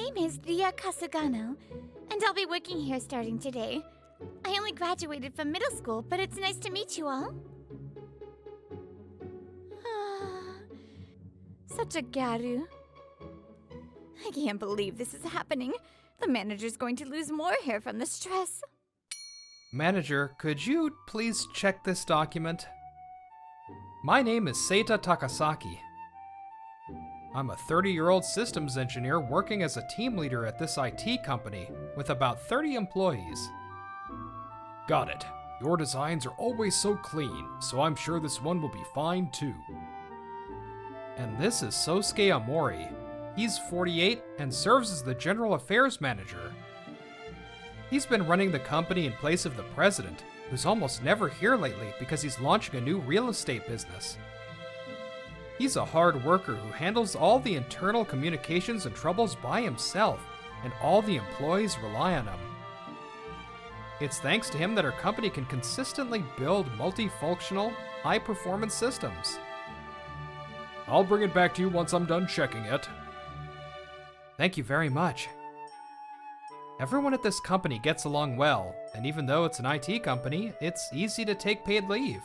name is Ria Kasugano, and I'll be working here starting today. I only graduated from middle school, but it's nice to meet you all. Such a gyaru. I can't believe this is happening. The manager's going to lose more hair from the stress. Manager, could you please check this document? My name is Seita Takasaki. I'm a 30-year-old systems engineer working as a team leader at this IT company with about 30 employees. Got it. Your designs are always so clean, so I'm sure this one will be fine too. And this is Sosuke Amori. He's 48 and serves as the General Affairs Manager. He's been running the company in place of the president, who's almost never here lately because he's launching a new real estate business. He's a hard worker who handles all the internal communications and troubles by himself, and all the employees rely on him. It's thanks to him that our company can consistently build multifunctional, high-performance systems. I'll bring it back to you once I'm done checking it. Thank you very much. Everyone at this company gets along well, and even though it's an IT company, it's easy to take paid leave.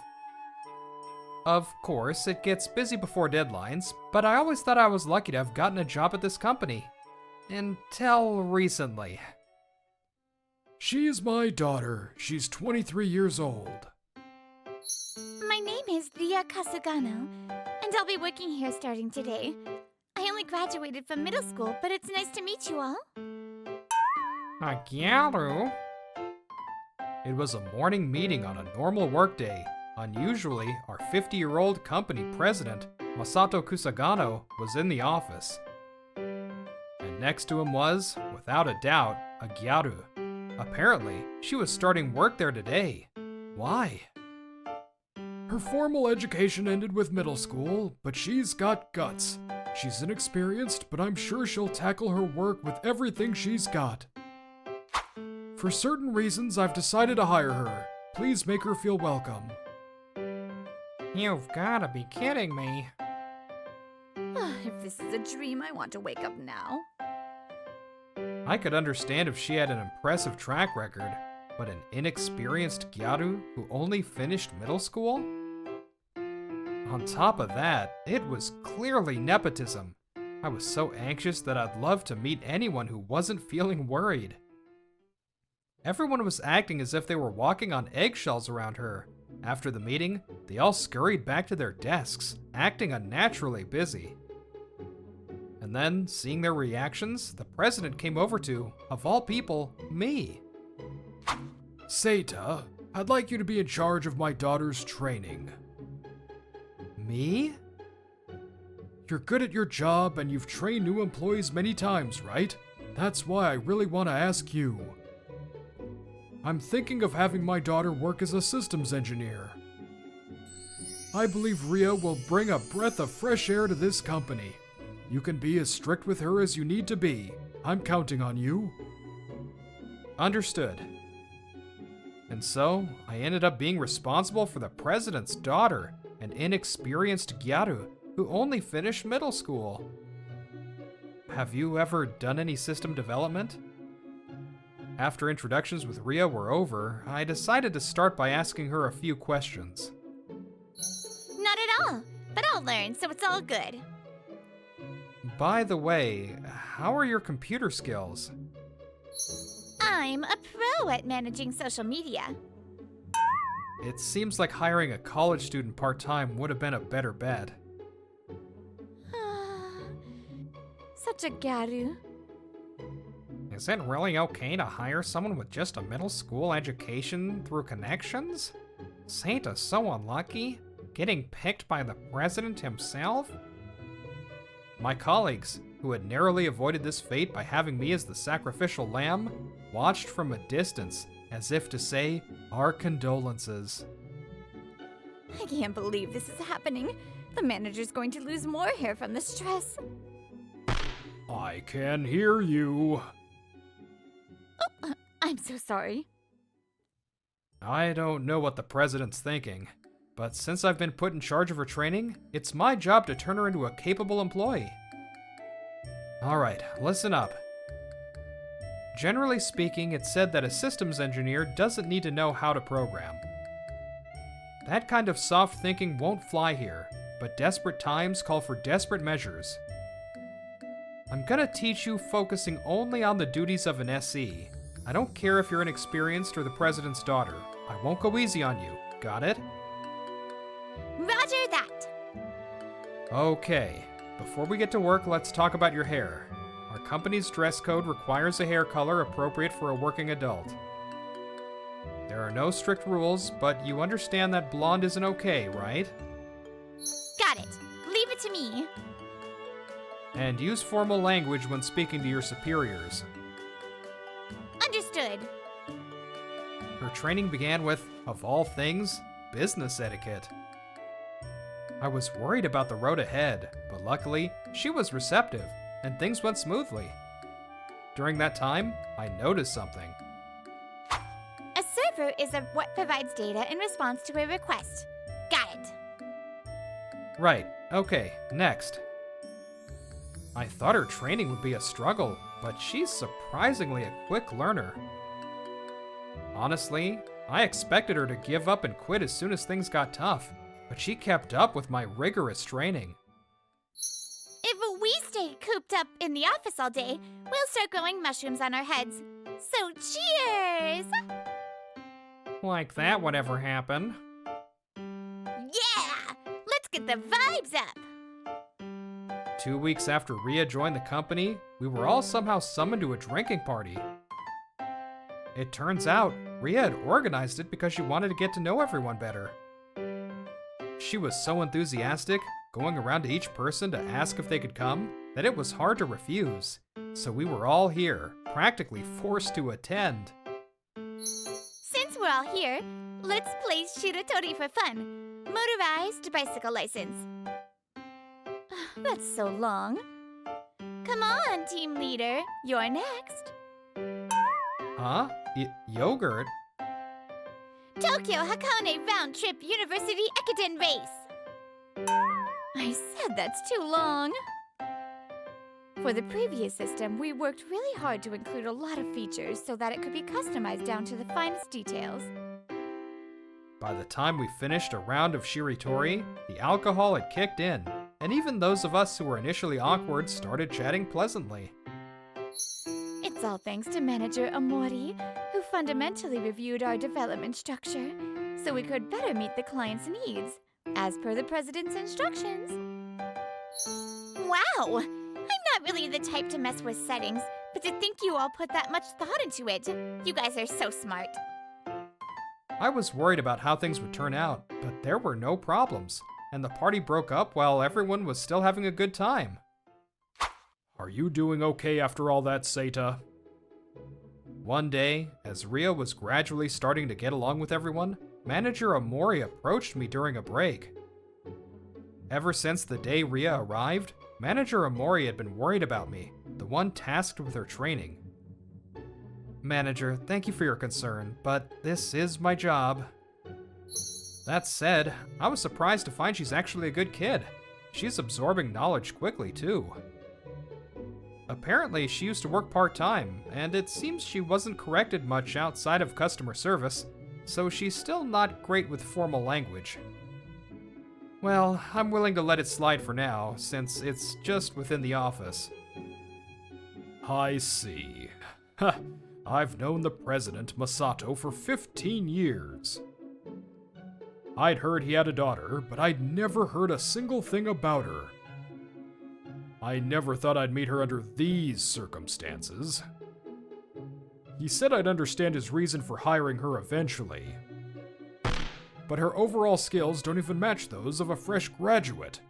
Of course, it gets busy before deadlines, but I always thought I was lucky to have gotten a job at this company. Until recently. She's my daughter. She's 23 years old. My name is Ria Kasugano, and I'll be working here starting today. I only graduated from middle school, but it's nice to meet you all. A gyaru? It was a morning meeting on a normal workday. Unusually, our 50-year-old company president, Masato Kusagano, was in the office. And next to him was, without a doubt, a gyaru. Apparently, she was starting work there today. Why? Her formal education ended with middle school, but she's got guts. She's inexperienced, but I'm sure she'll tackle her work with everything she's got. For certain reasons, I've decided to hire her. Please make her feel welcome. You've gotta be kidding me. If this is a dream, I want to wake up now. I could understand if she had an impressive track record, but an inexperienced gyaru who only finished middle school? On top of that, it was clearly nepotism. I was so anxious that I'd love to meet anyone who wasn't feeling worried. Everyone was acting as if they were walking on eggshells around her. After the meeting, they all scurried back to their desks, acting unnaturally busy. And then, seeing their reactions, the president came over to, of all people, me. Seita, I'd like you to be in charge of my daughter's training. Me? You're good at your job and you've trained new employees many times, right? That's why I really want to ask you. I'm thinking of having my daughter work as a systems engineer. I believe Ria will bring a breath of fresh air to this company. You can be as strict with her as you need to be. I'm counting on you. Understood. And so, I ended up being responsible for the president's daughter, an inexperienced gyaru who only finished middle school. Have you ever done any system development? After introductions with Ria were over, I decided to start by asking her a few questions. Not at all, but I'll learn, so it's all good. By the way, how are your computer skills? I'm a pro at managing social media. It seems like hiring a college student part-time would have been a better bet. Such a gyaru. Is it really okay to hire someone with just a middle school education through connections? Seita's so unlucky, getting picked by the president himself? My colleagues, who had narrowly avoided this fate by having me as the sacrificial lamb, watched from a distance as if to say, our condolences. I can't believe this is happening. The manager's going to lose more hair from the stress. I can hear you. I'm so sorry. I don't know what the president's thinking, but since I've been put in charge of her training, it's my job to turn her into a capable employee. Alright, listen up. Generally speaking, it's said that a systems engineer doesn't need to know how to program. That kind of soft thinking won't fly here, but desperate times call for desperate measures. I'm gonna teach you focusing only on the duties of an SE. I don't care if you're inexperienced or the president's daughter. I won't go easy on you. Got it? Roger that. Okay. Before we get to work, let's talk about your hair. Our company's dress code requires a hair color appropriate for a working adult. There are no strict rules, but you understand that blonde isn't okay, right? Got it. Leave it to me. And use formal language when speaking to your superiors. Understood. Her training began with, of all things, business etiquette. I was worried about the road ahead, but luckily, she was receptive, and things went smoothly. During that time, I noticed something. A server is what provides data in response to a request. Got it. Right, okay, next. I thought her training would be a struggle, but she's surprisingly a quick learner. Honestly, I expected her to give up and quit as soon as things got tough, but she kept up with my rigorous training. If we stay cooped up in the office all day, we'll start growing mushrooms on our heads. So cheers! Like that would ever happen. Yeah! Let's get the vibes up! 2 weeks after Ria joined the company, we were all somehow summoned to a drinking party. It turns out, Ria had organized it because she wanted to get to know everyone better. She was so enthusiastic, going around to each person to ask if they could come, that it was hard to refuse. So we were all here, practically forced to attend. Since we're all here, let's play Shiratori for fun. Motorized bicycle license. That's so long. Come on, team leader. You're next. Huh? Yogurt? Tokyo Hakone round trip university Ekiden race. I said that's too long. For the previous system, we worked really hard to include a lot of features so that it could be customized down to the finest details. By the time we finished a round of Shiritori, the alcohol had kicked in, and even those of us who were initially awkward started chatting pleasantly. It's all thanks to Manager Amori, who fundamentally reviewed our development structure, so we could better meet the client's needs, as per the president's instructions. Wow! I'm not really the type to mess with settings, but to think you all put that much thought into it. You guys are so smart. I was worried about how things would turn out, but there were no problems, and the party broke up while everyone was still having a good time. Are you doing okay after all that, Seita? One day, as Ria was gradually starting to get along with everyone, Manager Amori approached me during a break. Ever since the day Ria arrived, Manager Amori had been worried about me, the one tasked with her training. Manager, thank you for your concern, but this is my job. That said, I was surprised to find she's actually a good kid. She's absorbing knowledge quickly, too. Apparently, she used to work part-time, and it seems she wasn't corrected much outside of customer service, so she's still not great with formal language. Well, I'm willing to let it slide for now, since it's just within the office. I see. Ha! I've known the president, Masato, for 15 years. I'd heard he had a daughter, but I'd never heard a single thing about her. I never thought I'd meet her under these circumstances. He said I'd understand his reason for hiring her eventually. But her overall skills don't even match those of a fresh graduate.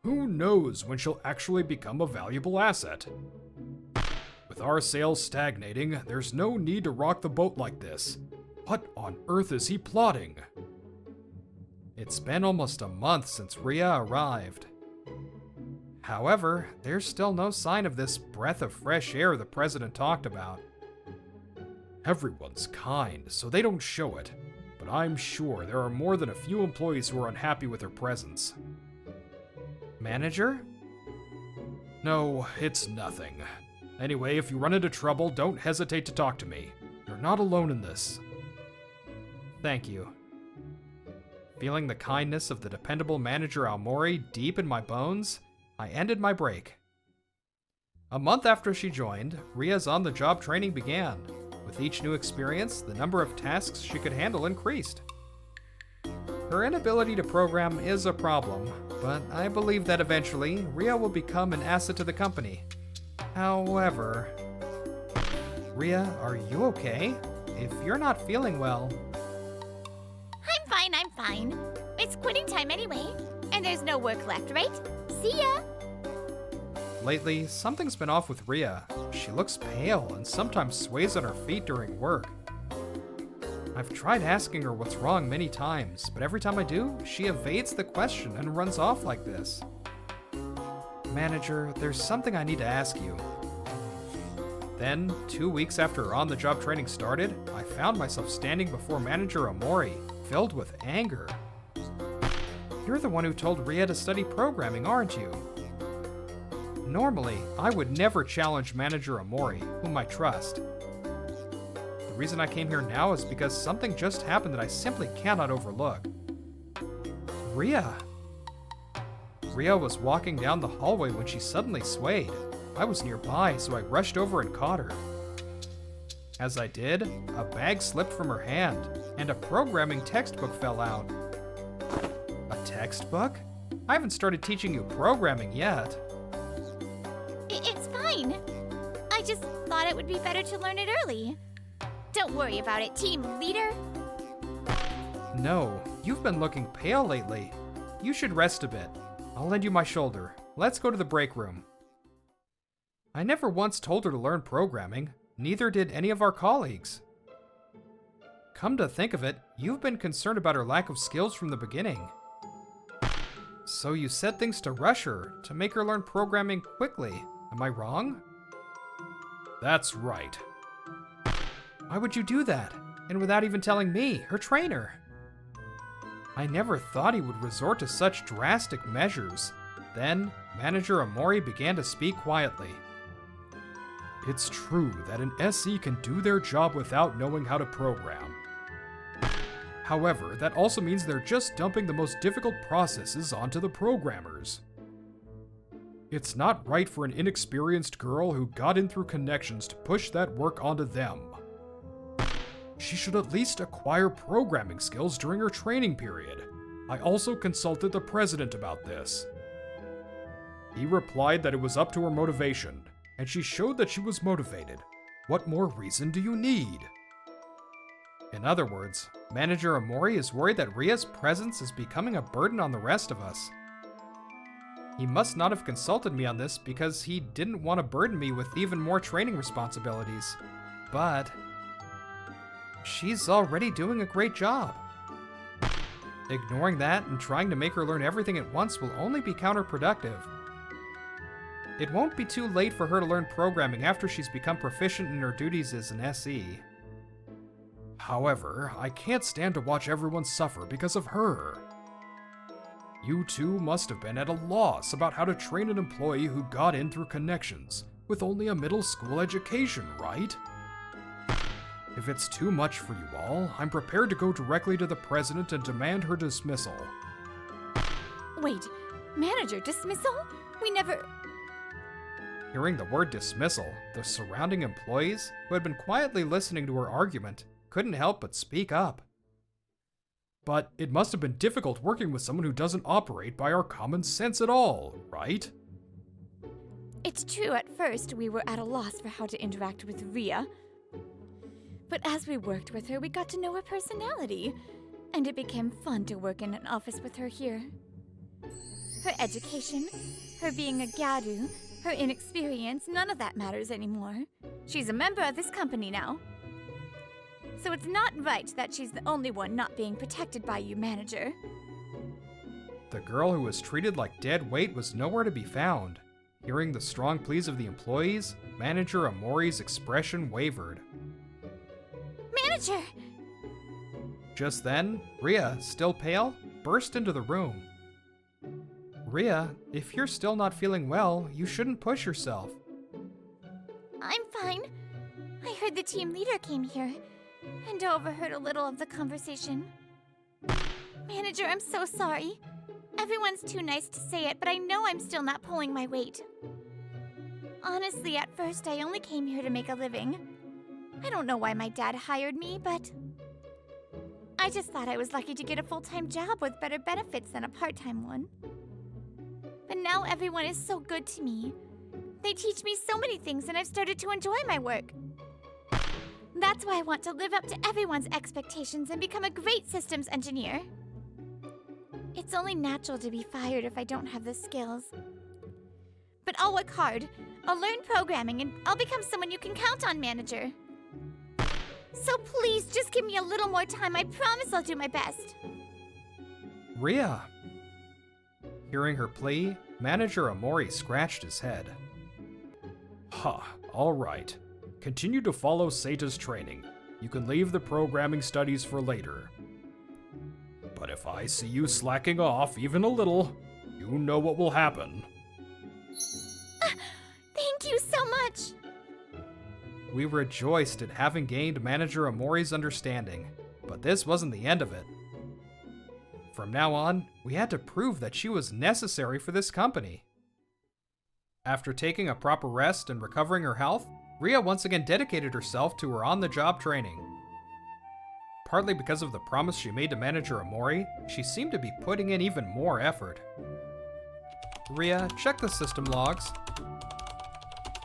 Who knows when she'll actually become a valuable asset? With our sales stagnating, there's no need to rock the boat like this. What on earth is he plotting? It's been almost a month since Ria arrived. However, there's still no sign of this breath of fresh air the president talked about. Everyone's kind, so they don't show it, but I'm sure there are more than a few employees who are unhappy with her presence. Manager? No, it's nothing. Anyway, if you run into trouble, don't hesitate to talk to me. You're not alone in this. Thank you. Feeling the kindness of the dependable manager Aomori deep in my bones, I ended my break. A month after she joined, Ria's on-the-job training began. With each new experience, the number of tasks she could handle increased. Her inability to program is a problem, but I believe that eventually, Ria will become an asset to the company. However... Ria, are you okay? If you're not feeling well... I'm fine. It's quitting time anyway. And there's no work left, right? See ya! Lately, something's been off with Ria. She looks pale and sometimes sways on her feet during work. I've tried asking her what's wrong many times, but every time I do, she evades the question and runs off like this. Manager, there's something I need to ask you. Then, 2 weeks after her on-the-job training started, I found myself standing before Manager Aomori, filled with anger. You're the one who told Ria to study programming, aren't you? Normally, I would never challenge Manager Aomori, whom I trust. The reason I came here now is because something just happened that I simply cannot overlook. Ria was walking down the hallway when she suddenly swayed. I was nearby, so I rushed over and caught her. As I did, a bag slipped from her hand, and a programming textbook fell out. A textbook? I haven't started teaching you programming yet. It's fine. I just thought it would be better to learn it early. Don't worry about it, team leader. No, you've been looking pale lately. You should rest a bit. I'll lend you my shoulder. Let's go to the break room. I never once told her to learn programming. Neither did any of our colleagues. Come to think of it, you've been concerned about her lack of skills from the beginning. So you said things to rush her, to make her learn programming quickly. Am I wrong? That's right. Why would you do that? And without even telling me, her trainer? I never thought he would resort to such drastic measures. Then, Manager Aomori began to speak quietly. It's true that an SE can do their job without knowing how to program. However, that also means they're just dumping the most difficult processes onto the programmers. It's not right for an inexperienced girl who got in through connections to push that work onto them. She should at least acquire programming skills during her training period. I also consulted the president about this. He replied that it was up to her motivation, and she showed that she was motivated. What more reason do you need? In other words, Manager Aomori is worried that Ria's presence is becoming a burden on the rest of us. He must not have consulted me on this because he didn't want to burden me with even more training responsibilities. But she's already doing a great job. Ignoring that and trying to make her learn everything at once will only be counterproductive. It won't be too late for her to learn programming after she's become proficient in her duties as an SE. However, I can't stand to watch everyone suffer because of her. You two must have been at a loss about how to train an employee who got in through connections, with only a middle school education, right? If it's too much for you all, I'm prepared to go directly to the president and demand her dismissal. Wait, manager dismissal? We never... Hearing the word dismissal, the surrounding employees, who had been quietly listening to her argument, couldn't help but speak up. But it must have been difficult working with someone who doesn't operate by our common sense at all, right? It's true, at first we were at a loss for how to interact with Ria. But as we worked with her, we got to know her personality, and it became fun to work in an office with her here. Her education, her being a gyaru, her inexperience, none of that matters anymore. She's a member of this company now. So it's not right that she's the only one not being protected by you, manager. The girl who was treated like dead weight was nowhere to be found. Hearing the strong pleas of the employees, Manager Aomori's expression wavered. Manager! Just then, Ria, still pale, burst into the room. Ria, if you're still not feeling well, you shouldn't push yourself. I'm fine. I heard the team leader came here and overheard a little of the conversation. Manager, I'm so sorry. Everyone's too nice to say it, but I know I'm still not pulling my weight. Honestly, at first I only came here to make a living. I don't know why my dad hired me, but I just thought I was lucky to get a full-time job with better benefits than a part-time one. But now everyone is so good to me. They teach me so many things and I've started to enjoy my work. That's why I want to live up to everyone's expectations and become a great systems engineer. It's only natural to be fired if I don't have the skills. But I'll work hard. I'll learn programming and I'll become someone you can count on, Manager. So please, just give me a little more time. I promise I'll do my best. Ria! Hearing her plea, Manager Omori scratched his head. All right. Continue to follow Seita's training. You can leave the programming studies for later. But if I see you slacking off even a little, you know what will happen. Thank you so much. We rejoiced at having gained Manager Omori's understanding, but this wasn't the end of it. From now on, we had to prove that she was necessary for this company. After taking a proper rest and recovering her health, Ria once again dedicated herself to her on-the-job training. Partly because of the promise she made to Manager Omori, she seemed to be putting in even more effort. Ria, check the system logs.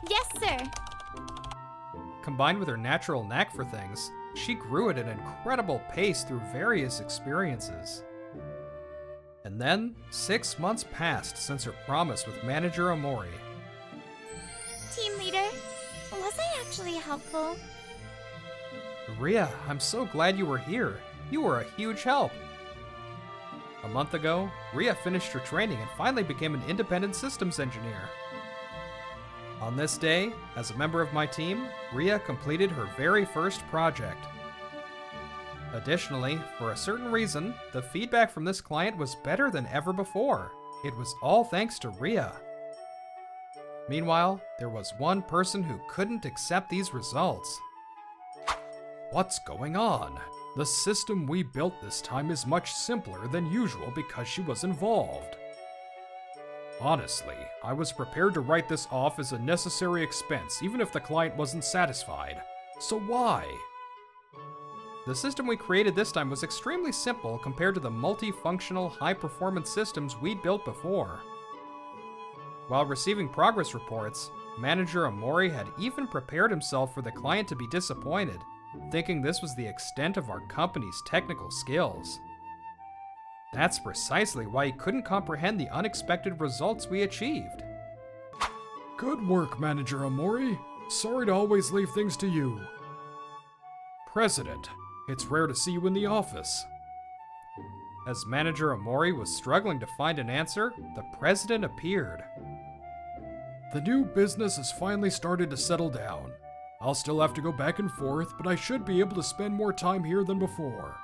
Yes, sir. Combined with her natural knack for things, she grew at an incredible pace through various experiences. And then, 6 months passed since her promise with Manager Omori. Team leader, was I actually helpful? Ria, I'm so glad you were here. You were a huge help. A month ago, Ria finished her training and finally became an independent systems engineer. On this day, as a member of my team, Ria completed her very first project. Additionally, for a certain reason, the feedback from this client was better than ever before. It was all thanks to Ria. Meanwhile, there was one person who couldn't accept these results. What's going on? The system we built this time is much simpler than usual because she was involved. Honestly, I was prepared to write this off as a necessary expense even if the client wasn't satisfied. So why? The system we created this time was extremely simple compared to the multifunctional, high-performance systems we'd built before. While receiving progress reports, Manager Omori had even prepared himself for the client to be disappointed, thinking this was the extent of our company's technical skills. That's precisely why he couldn't comprehend the unexpected results we achieved. Good work, Manager Omori. Sorry to always leave things to you. President, it's rare to see you in the office. As Manager Omori was struggling to find an answer, the president appeared. The new business has finally started to settle down. I'll still have to go back and forth, but I should be able to spend more time here than before.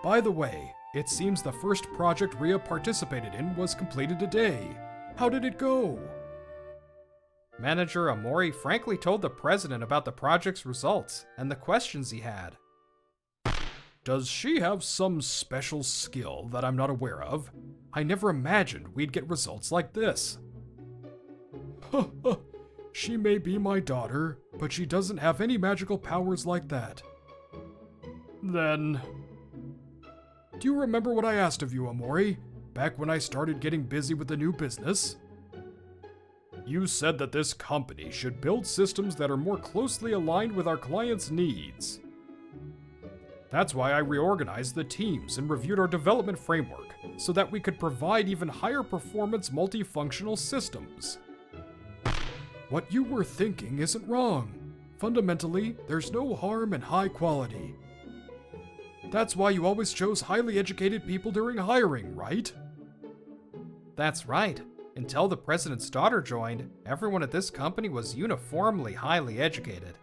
By the way, it seems the first project Ria participated in was completed today. How did it go? Manager Omori frankly told the president about the project's results and the questions he had. Does she have some special skill that I'm not aware of? I never imagined we'd get results like this. She may be my daughter, but she doesn't have any magical powers like that. Then... Do you remember what I asked of you, Omori, back when I started getting busy with the new business? You said that this company should build systems that are more closely aligned with our clients' needs. That's why I reorganized the teams and reviewed our development framework, so that we could provide even higher performance multifunctional systems. What you were thinking isn't wrong. Fundamentally, there's no harm in high quality. That's why you always chose highly educated people during hiring, right? That's right. Until the president's daughter joined, everyone at this company was uniformly highly educated.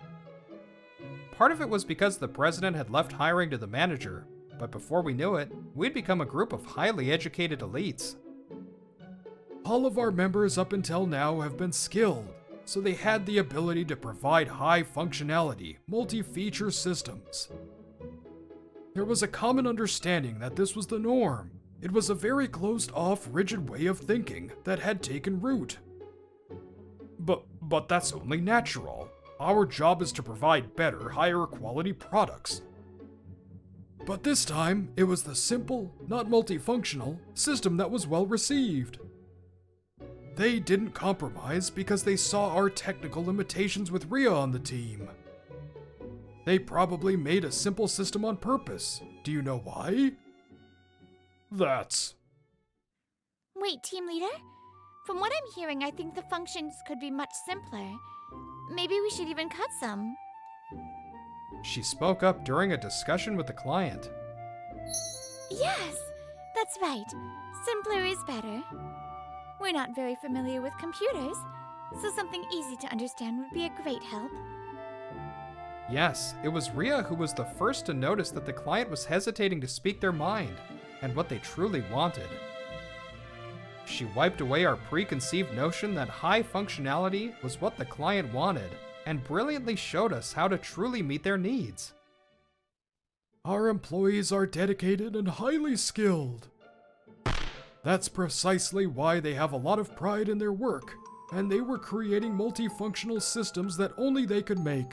Part of it was because the president had left hiring to the manager, but before we knew it, we'd become a group of highly educated elites. All of our members up until now have been skilled, so they had the ability to provide high-functionality, multi-feature systems. There was a common understanding that this was the norm. It was a very closed-off, rigid way of thinking that had taken root. But that's only natural. Our job is to provide better, higher-quality products. But this time, it was the simple, not multifunctional, system that was well received. They didn't compromise because they saw our technical limitations with Ria on the team. They probably made a simple system on purpose. Do you know why? Wait, team leader? From what I'm hearing, I think the functions could be much simpler. Maybe we should even cut some. She spoke up during a discussion with the client. Yes, that's right. Simpler is better. We're not very familiar with computers, so something easy to understand would be a great help. Yes, it was Ria who was the first to notice that the client was hesitating to speak their mind and what they truly wanted. She wiped away our preconceived notion that high functionality was what the client wanted and brilliantly showed us how to truly meet their needs. Our employees are dedicated and highly skilled. That's precisely why they have a lot of pride in their work, and they were creating multifunctional systems that only they could make.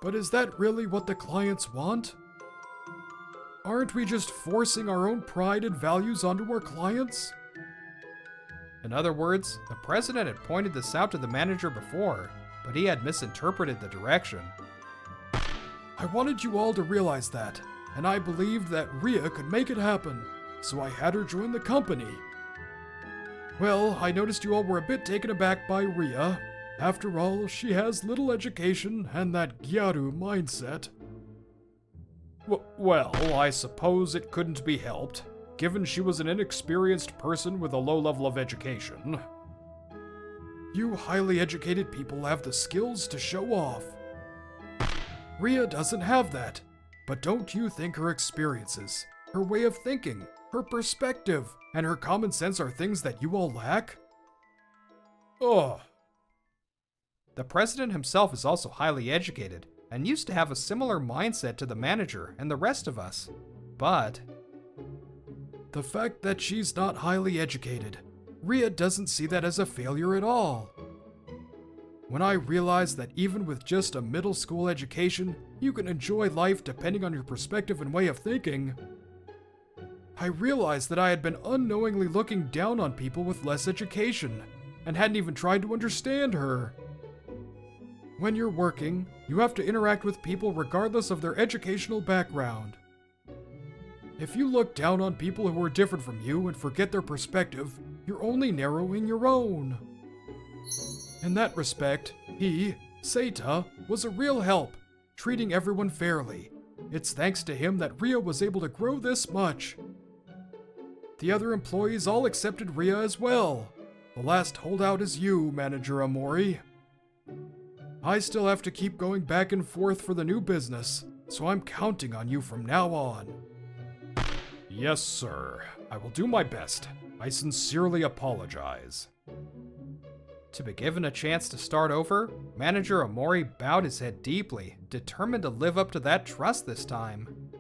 But is that really what the clients want? Aren't we just forcing our own pride and values onto our clients? In other words, the president had pointed this out to the manager before, but he had misinterpreted the direction. I wanted you all to realize that, and I believed that Ria could make it happen, so I had her join the company. Well, I noticed you all were a bit taken aback by Ria. After all, she has little education and that gyaru mindset. Well, I suppose it couldn't be helped, given she was an inexperienced person with a low level of education. You highly educated people have the skills to show off. Ria doesn't have that, but don't you think her experiences, her way of thinking, her perspective, and her common sense are things that you all lack? Ugh. The president himself is also highly educated and used to have a similar mindset to the manager and the rest of us. But the fact that she's not highly educated, Ria doesn't see that as a failure at all. When I realized that even with just a middle school education, you can enjoy life depending on your perspective and way of thinking, I realized that I had been unknowingly looking down on people with less education and hadn't even tried to understand her. When you're working, you have to interact with people regardless of their educational background. If you look down on people who are different from you and forget their perspective, you're only narrowing your own. In that respect, he, Seita, was a real help, treating everyone fairly. It's thanks to him that Ria was able to grow this much. The other employees all accepted Ria as well. The last holdout is you, Manager Amori. I still have to keep going back and forth for the new business, so I'm counting on you from now on. Yes, sir. I will do my best. I sincerely apologize. To be given a chance to start over, Manager Amori bowed his head deeply, determined to live up to that trust this time.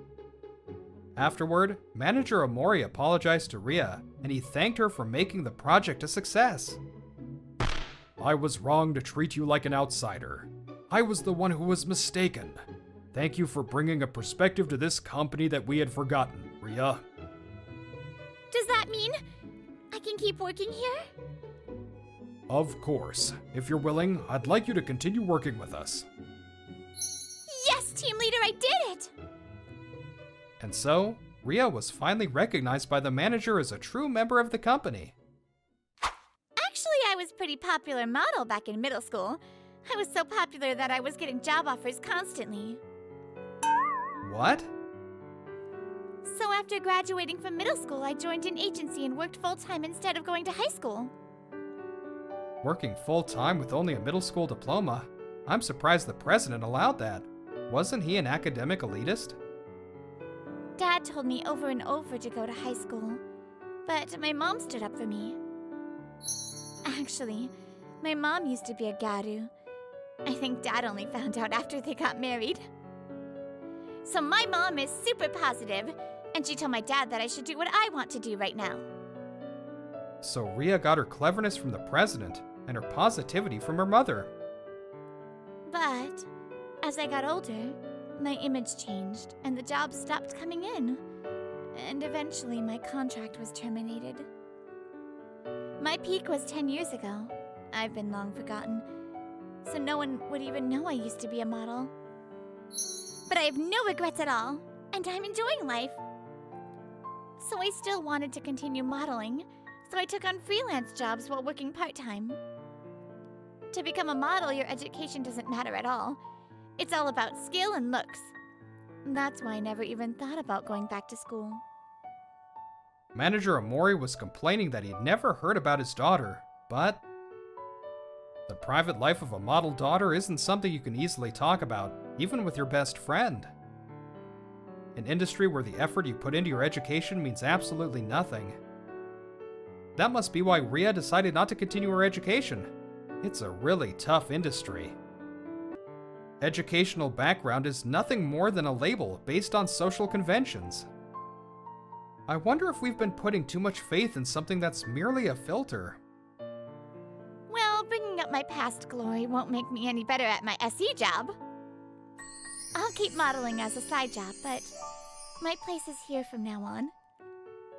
Afterward, Manager Amori apologized to Ria, and he thanked her for making the project a success. I was wrong to treat you like an outsider. I was the one who was mistaken. Thank you for bringing a perspective to this company that we had forgotten, Ria. Does that mean I can keep working here? Of course. If you're willing, I'd like you to continue working with us. Yes, team leader, I did it! And so, Ria was finally recognized by the manager as a true member of the company. Actually, I was a pretty popular model back in middle school. I was so popular that I was getting job offers constantly. What? So after graduating from middle school, I joined an agency and worked full-time instead of going to high school. Working full-time with only a middle school diploma? I'm surprised the president allowed that. Wasn't he an academic elitist? Dad told me over and over to go to high school, but my mom stood up for me. Actually, My mom used to be a gyaru. I think Dad only found out after they got married. So my mom is super positive, and she told my dad that I should do what I want to do right now. So Ria got her cleverness from the president and her positivity from her mother. But as I got older, my image changed and the jobs stopped coming in. And eventually my contract was terminated. My peak was 10 years ago. I've been long forgotten, so no one would even know I used to be a model. But I have no regrets at all, and I'm enjoying life. So I still wanted to continue modeling, so I took on freelance jobs while working part-time. To become a model, your education doesn't matter at all. It's all about skill and looks. That's why I never even thought about going back to school. Manager Amori was complaining that he'd never heard about his daughter, but the private life of a model daughter isn't something you can easily talk about, even with your best friend. An industry where the effort you put into your education means absolutely nothing. That must be why Ria decided not to continue her education. It's a really tough industry. Educational background is nothing more than a label based on social conventions. I wonder if we've been putting too much faith in something that's merely a filter. Well, bringing up my past glory won't make me any better at my SE job. I'll keep modeling as a side job, but my place is here from now on.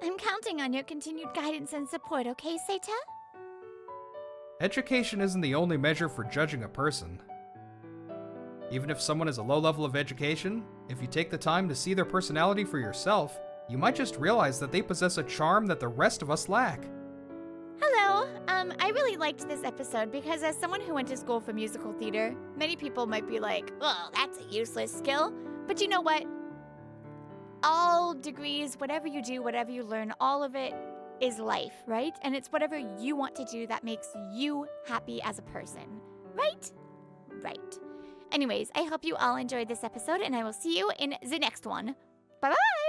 I'm counting on your continued guidance and support, okay, Seita? Education isn't the only measure for judging a person. Even if someone has a low level of education, if you take the time to see their personality for yourself, you might just realize that they possess a charm that the rest of us lack. Hello. I really liked this episode because as someone who went to school for musical theater, many people might be like, well, that's a useless skill. But you know what? All degrees, whatever you do, whatever you learn, all of it is life, right? And it's whatever you want to do that makes you happy as a person, right? Right. Anyways, I hope you all enjoyed this episode, and I will see you in the next one. Bye-bye!